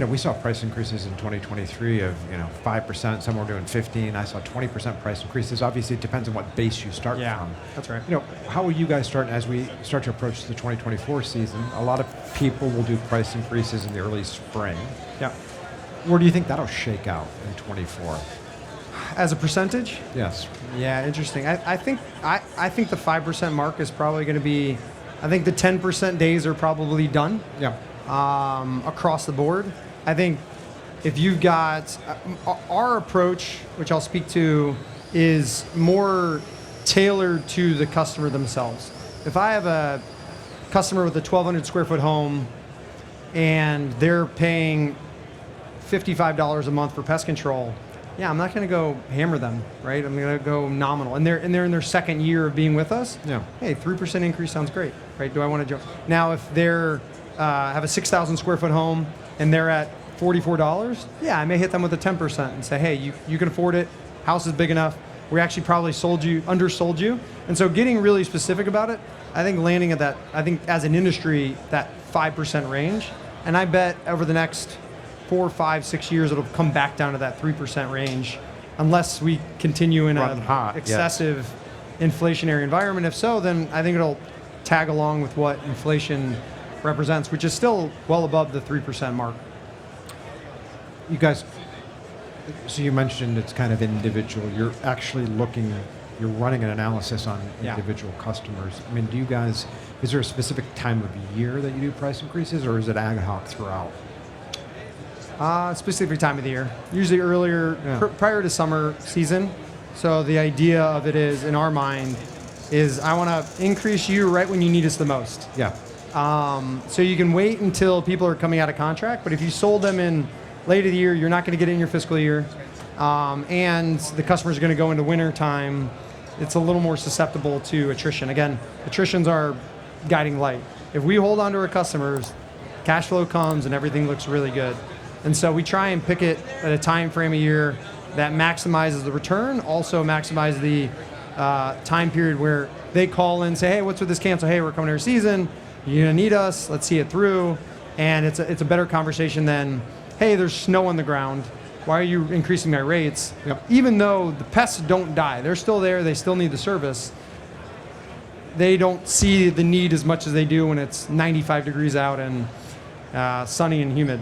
we saw price increases in 2023 of 5%. Some were doing 15. I saw 20% price increases. Obviously, it depends on what base you start from. That's right. How will you guys start as we start to approach the 2024 season? A lot of people will do price increases in the early spring. Yeah. Where do you think that'll shake out in 24? As a percentage? Yes. Yeah, interesting. I think the 5% mark is probably going to be. I think the 10% days are probably done. Yeah. Across the board. I think if you've got our approach, which I'll speak to, is more tailored to the customer themselves. If I have a customer with a 1,200 square foot home and they're paying $55 a month for pest control, yeah, I'm not going to go hammer them, right? I'm going to go nominal. And they're in their second year of being with us. Yeah. Hey, 3% increase sounds great, right? Do I want to jump? Now, if they're have a 6,000 square foot home and they're at $44, yeah, I may hit them with a 10% and say, hey, you can afford it. House is big enough. We actually probably undersold you. And so getting really specific about it, I think landing at that, I think as an industry, that 5% range. And I bet over the next 4, 5, 6 years, it'll come back down to that 3% range unless we continue in an excessive inflationary environment. If so, then I think it'll tag along with what inflation represents, which is still well above the 3% mark. You guys, so you mentioned it's kind of individual. You're actually you're running an analysis on individual customers. I mean, is there a specific time of year that you do price increases, or is it ad hoc throughout? Specific time of the year, usually earlier, prior to summer season. So the idea of it is, in our mind, is I want to increase you right when you need us the most. Yeah. So you can wait until people are coming out of contract, but if you sold them in late of the year, you're not going to get it in your fiscal year. And the customers are going to go into winter time. It's a little more susceptible to attrition. Again, attrition's our guiding light. If we hold on to our customers, cash flow comes and everything looks really good. And so we try and pick it at a time frame a year that maximizes the return, also maximizes the time period where they call in and say, hey, what's with this cancel? Hey, we're coming to our season. You're going to need us. Let's see it through. And it's a better conversation than, hey, there's snow on the ground. Why are you increasing my rates? Yep. Even though the pests don't die, they're still there. They still need the service. They don't see the need as much as they do when it's 95 degrees out and sunny and humid.